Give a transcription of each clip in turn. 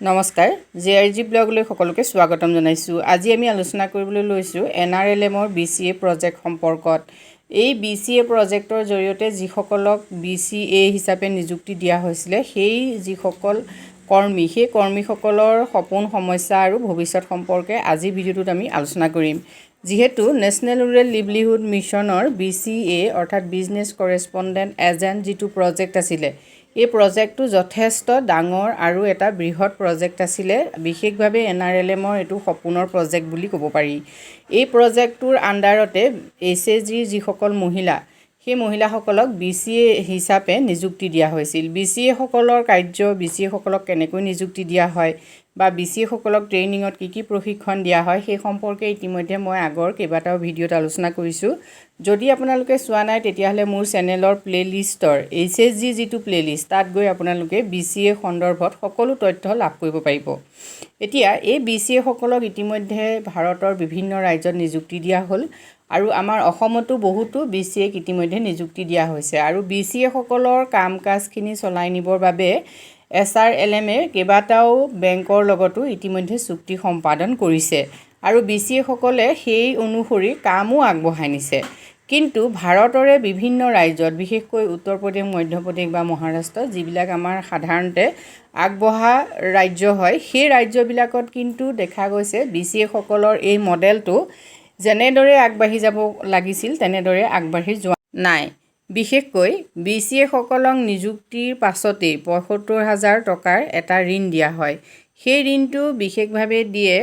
নমস্কাৰ জেআৰজি ব্লগলৈ সকলোকে স্বাগতম জনাইছোঁ। আজি আমি আলোচনা কৰিবলৈ লৈছোঁ এনআৰএলএমৰ BCA প্ৰজেক্ট সম্পৰ্কত। এই BCA প্ৰজেক্টৰ জৰিয়তে যিসকলক BCA হিচাপে নিযুক্তি দিয়া হৈছিলে সেই যিসকল কৰ্মী সেই কৰ্মীসকলৰ সপোন সমস্যা আৰু ভৱিষ্যত সম্পৰ্কে আজি ভিডিঅ'টোত আমি আলোচনা কৰিম। যিহেতু নেশ্যনেল ৰুৰেল লিভলিহুড মিছনৰ BCA অৰ্থাৎ বিজনেছ কৰেছপণ্ডেণ্ট এজেণ্ট যিটো প্ৰজেক্ট আছিলে এই প্ৰজেক্টটো যথেষ্ট ডাঙৰ আৰু এটা বৃহৎ প্ৰজেক্ট আছিলে। বিশেষভাৱে এনআৰএলএমৰ এইটো সপোনৰ প্ৰজেক্ট বুলি ক'ব পাৰি। এই প্ৰজেক্টটোৰ আণ্ডাৰতে SHG যিসকল মহিলা সেই মহিলাসকলক BCA হিচাপে নিযুক্তি দিয়া হৈছিল। BCA সকলৰ কাৰ্য BCA সকলক কেনেকৈ নিযুক্তি দিয়া হয় বা BCA সকলক ট্ৰেইনিঙত কি প্ৰশিক্ষণ দিয়া হয় সেই সম্পৰ্কে ইতিমধ্যে মই আগৰ কেইবাটাও ভিডিঅ'ত আলোচনা কৰিছোঁ। যদি আপোনালোকে চোৱা নাই তেতিয়াহ'লে মোৰ চেনেলৰ প্লেলিষ্টৰ SHG যিটো প্লেলিষ্ট তাত গৈ আপোনালোকে BCA সন্দৰ্ভত সকলো তথ্য লাভ কৰিব পাৰিব। এতিয়া এই BCA সকলক ইতিমধ্যে ভাৰতৰ বিভিন্ন ৰাজ্যত নিযুক্তি দিয়া হ'ল আৰু আমাৰ অসমতো বহুতো BCA ইতিমধ্যে নিযুক্তি দিয়া হৈছে আৰু BCA সকলৰ কাম কাজখিনি চলাই নিবৰ বাবে ASRLM কেইবাটাও বেংকৰ লগতো ইতিমধ্যে চুক্তি সম্পাদন কৰিছে আৰু BCA সকলে সেই অনুসৰি কামো আগবঢ়াই নিছে। কিন্তু ভাৰতৰে বিভিন্ন ৰাজ্যত বিশেষকৈ উত্তৰ প্ৰদেশ মধ্যপ্ৰদেশ বা মহাৰাষ্ট্ৰ যিবিলাক আমাৰ সাধাৰণতে আগবঢ়া ৰাজ্য হয় সেই ৰাজ্যবিলাকত কিন্তু দেখা গৈছে BCA সকলৰ এই মডেলটো যেনেদৰে আগবাঢ়ি যাব লাগিছিল তেনেদৰে আগবাঢ়ি যোৱা নাই। বিশেষকৈ BCA সকলক নিযুক্তিৰ পাছতেই ৭৫,০০০ টকাৰ এটা ঋণ দিয়া হয়। সেই ঋণটো বিশেষভাৱে দিয়ে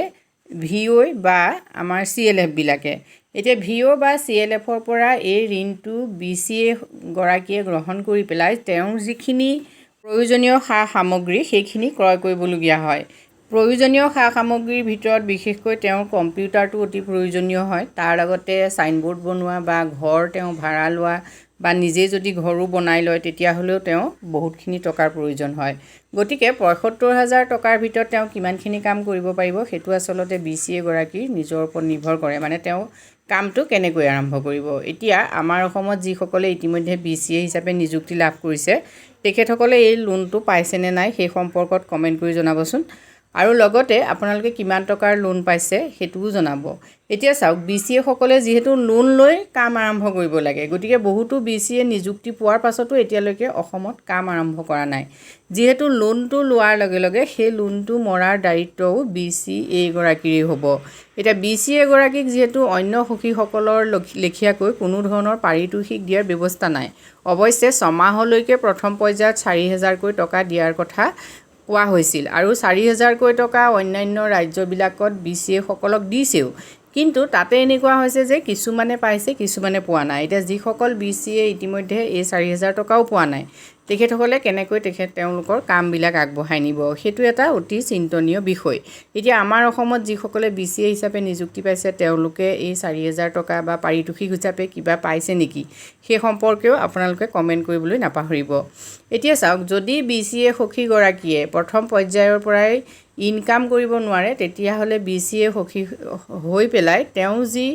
VO বা আমাৰ CLF বিলাকে। এতিয়া VO বা CLFৰ পৰা এই ঋণটো BCA গৰাকীয়ে গ্ৰহণ কৰি পেলাই তেওঁৰ যিখিনি প্ৰয়োজনীয় সা সামগ্ৰী সেইখিনি ক্ৰয় কৰিবলগীয়া হয়। প্ৰয়োজনীয় সা সামগ্ৰীৰ ভিতৰত বিশেষকৈ তেওঁৰ কম্পিউটাৰটো অতি প্ৰয়োজনীয় হয়। তাৰ লগতে চাইনবোৰ্ড বনোৱা বা ঘৰ তেওঁ ভাড়া লোৱা বা নিজে যদি ঘৰো বনাই লয় তেতিয়াহ'লেও তেওঁ বহুতখিনি টকাৰ প্ৰয়োজন হয়। গতিকে ৭৫,০০০ টকাৰ ভিতৰত তেওঁ কিমানখিনি কাম কৰিব পাৰিব সেইটো আচলতে BCA গৰাকীৰ নিজৰ ওপৰত নিৰ্ভৰ কৰে, মানে তেওঁ কামটো কেনেকৈ আৰম্ভ কৰিব। এতিয়া আমাৰ অসমত যিসকলে ইতিমধ্যে BCA হিচাপে নিযুক্তি লাভ কৰিছে তেখেতসকলে এই লোনটো পাইছেনে নাই সেই সম্পৰ্কত কমেণ্ট কৰি জনাবচোন আৰু লগতে আপোনালোকে কিমান টকাৰ লোন পাইছে সেইটোও জনাব। এতিয়া চাওক BCA সকলে যিহেতু লোন লৈ কাম আৰম্ভ কৰিব লাগে গতিকে বহুতো BCA নিযুক্তি পোৱাৰ পাছতো এতিয়ালৈকে অসমত কাম আৰম্ভ কৰা নাই। যিহেতু লোনটো লোৱাৰ লগে লগে সেই লোনটো মৰাৰ দায়িত্বও BCA গৰাকীৰেই হ'ব। এতিয়া BCA গৰাকীক যিহেতু অন্য সখীসকলৰ লেখীয়াকৈ কোনো ধৰণৰ পাৰিতোষিক দিয়াৰ ব্যৱস্থা নাই। অৱশ্যে 6 মাহলৈকে প্ৰথম পৰ্যায়ত ৪,০০০কৈ টকা দিয়াৰ কথা কোৱা হৈছিল আৰু ৪,০০০কৈ টকা অন্যান্য ৰাজ্যবিলাকত BCA সকলক দিছেও। কিন্তু তাতে এনেকুৱা হৈছে যে কিছুমানে পাইছে কিছুমানে পোৱা নাই। এতিয়া যিসকল BCA ইতিমধ্যে এই ৪,০০০ টকাও পোৱা নাই তেখেতসকলে কেনেকৈ তেওঁলোকৰ কামবিলাক আগবঢ়াই নিব সেইটো এটা অতি চিন্তনীয় বিষয়। এতিয়া আমাৰ অসমত যিসকলে BCA হিচাপে নিযুক্তি পাইছে তেওঁলোকে এই ৪,০০০ টকা বা পাৰিতোষিক হিচাপে কিবা পাইছে নেকি সেই সম্পৰ্কেও আপোনালোকে কমেণ্ট কৰিবলৈ নাপাহৰিব। এতিয়া চাওক যদি BCA সখীগৰাকীয়ে প্ৰথম পৰ্যায়ৰ পৰাই ইনকাম কৰিব নোৱাৰে তেতিয়াহ'লে BCA সখী হৈ পেলাই তেওঁ যি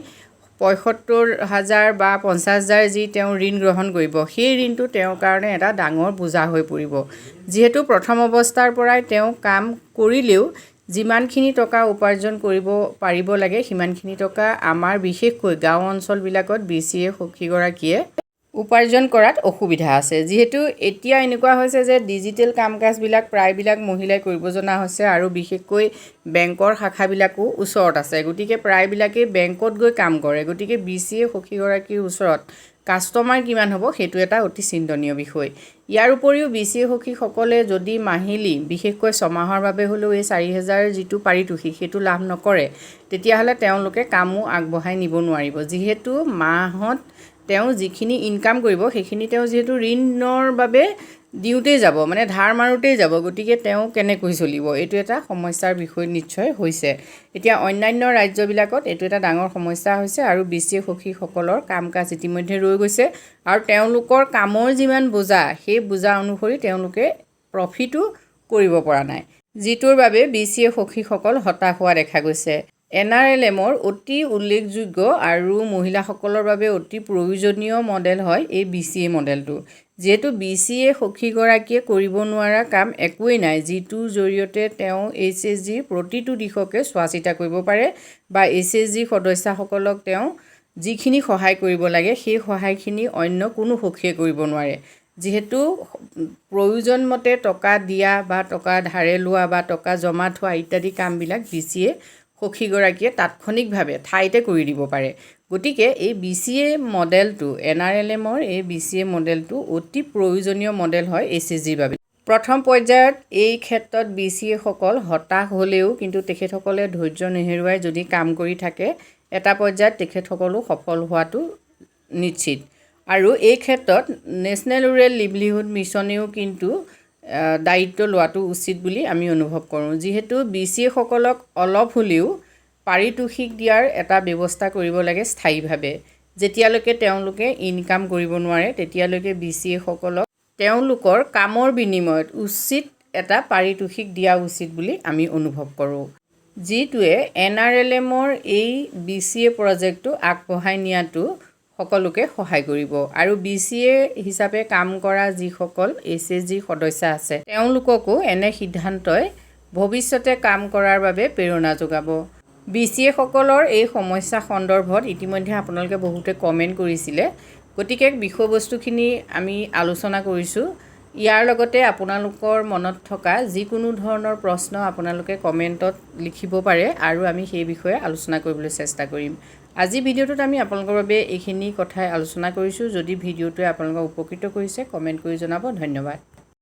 ৭৫,০০০ বা ৫০,০০০ যি তেওঁ ঋণ গ্ৰহণ কৰিব সেই ঋণটো তেওঁৰ কাৰণে এটা ডাঙৰ বোজা হৈ পৰিব। যিহেতু প্ৰথম অৱস্থাৰ পৰাই তেওঁ কাম কৰিলেও যিমানখিনি টকা উপাৰ্জন কৰিব পাৰিব লাগে সিমানখিনি টকা আমাৰ বিশেষকৈ গাঁও অঞ্চলবিলাকত BCA সখীগৰাকীয়ে উপাৰ্জন কৰাত অসুবিধা আছে। যিহেতু এতিয়া এনেকুৱা হৈছে যে ডিজিটেল কাম কাজবিলাক প্ৰায়বিলাক মহিলাই কৰিব জনা হৈছে আৰু বিশেষকৈ বেংকৰ শাখাবিলাকো ওচৰত আছে। গতিকে প্ৰায়বিলাকেই বেংকত গৈ কাম কৰে। গতিকে BCA সখীগৰাকীৰ ওচৰত কাষ্টমাৰ কিমান হ'ব সেইটো এটা অতি চিন্তনীয় বিষয়। ইয়াৰ উপৰিও BCA সখীসকলে যদি মাহিলী বিশেষকৈ 6 মাহৰ বাবে হ'লেও এই ৪,০০০ যিটো পাৰিতোষিক সেইটো লাভ নকৰে তেতিয়াহ'লে তেওঁলোকে কামো আগবঢ়াই নিব নোৱাৰিব। যিহেতু মাহত তেওঁ যিখিনি ইনকাম কৰিব সেইখিনি তেওঁ যিহেতু ঋণৰ বাবে দিওঁতেই যাব, মানে ধাৰ মাৰোঁতেই যাব। গতিকে তেওঁ কেনেকৈ চলিব এইটো এটা সমস্যাৰ বিষয় নিশ্চয় হৈছে। এতিয়া অন্যান্য ৰাজ্যবিলাকত এইটো এটা ডাঙৰ সমস্যা হৈছে আৰু BCA সখীসকলৰ কাম কাজ ইতিমধ্যে ৰৈ গৈছে আৰু তেওঁলোকৰ কামৰ যিমান বোজা সেই বোজা অনুসৰি তেওঁলোকে প্ৰফিটো কৰিব পৰা নাই, যিটোৰ বাবে BCA সখীসকল হতাশ হোৱা দেখা গৈছে। এনআৰএলএমৰ অতি উল্লেখযোগ্য আৰু মহিলাসকলৰ বাবে অতি প্ৰয়োজনীয় মডেল হয় এই BCA মডেলটো। যেহেতু BCA সখীগৰাকীয়ে কৰিব নোৱাৰা কাম একোৱেই নাই, যিটোৰ জৰিয়তে তেওঁ SHG প্ৰতিটো দিশকে চোৱা চিতা কৰিব পাৰে বা SHG সদস্যসকলক তেওঁ যিখিনি সহায় কৰিব লাগে সেই সহায়খিনি অন্য কোনো সখীয়ে কৰিব নোৱাৰে। যেহেতু প্ৰয়োজন মতে টকা দিয়া বা টকা ধাৰে লোৱা বা টকা জমা থোৱা ইত্যাদি কামবিলাক BCA সখীগৰাকীয়ে তাৎক্ষণিকভাৱে ঠাইতে কৰি দিব পাৰে। গতিকে এই BCA মডেলটো NRLMৰ এই BCA মডেলটো অতি প্ৰয়োজনীয় মডেল হয় SHGৰ বাবে। প্ৰথম পৰ্যায়ত এই ক্ষেত্ৰত BCA সকল হতাশ হ'লেও কিন্তু তেখেতসকলে ধৈৰ্য নেহেৰুৱাই যদি কাম কৰি থাকে এটা পৰ্যায়ত তেখেতসকলো সফল হোৱাটো নিশ্চিত। আৰু এই ক্ষেত্ৰত নেশ্যনেল ৰুৰেল লিভলিহুড মিছনেও কিন্তু দায়িত্ব লোৱাটো উচিত বুলি আমি অনুভৱ কৰোঁ। যিহেতু BCA সকলক অলপ হ'লেও পাৰিতোষিক দিয়াৰ এটা ব্যৱস্থা কৰিব লাগে স্থায়ীভাৱে। যেতিয়ালৈকে তেওঁলোকে ইনকাম কৰিব নোৱাৰে তেতিয়ালৈকে BCA সকলক তেওঁলোকৰ কামৰ বিনিময়ত উচিত এটা পাৰিতোষিক দিয়া উচিত বুলি আমি অনুভৱ কৰোঁ, যিটোৱে NRLMৰ এই BCA প্ৰজেক্টটো আগবঢ়াই নিয়াটো সকলোকে সহায় কৰিব। আৰু BCA হিচাপে কাম কৰা যিসকল SHG সদস্য আছে তেওঁলোককো এনে সিদ্ধান্তই ভৱিষ্যতে কাম কৰাৰ বাবে প্ৰেৰণা যোগাব। BCA সকলৰ এই সমস্যা সন্দৰ্ভত ইতিমধ্যে আপোনালোকে বহুতে কমেণ্ট কৰিছিলে, গতিকে বিষয়বস্তুখিনি আমি আলোচনা কৰিছোঁ। ইয়াৰ লগতে আপোনালোকৰ মনত থকা যিকোনো ধৰণৰ প্ৰশ্ন আপোনালোকে কমেণ্টত লিখিব পাৰে আৰু আমি সেই বিষয়ে আলোচনা কৰিবলৈ চেষ্টা কৰিম। আজি ভিডিঅ'টোত আমি আপোনালোকৰ বাবে এইখিনি কথাই আলোচনা কৰিছোঁ। যদি ভিডিঅ'টোৱে আপোনালোকক উপকৃত কৰিছে কমেণ্ট কৰি জনাব। ধন্যবাদ।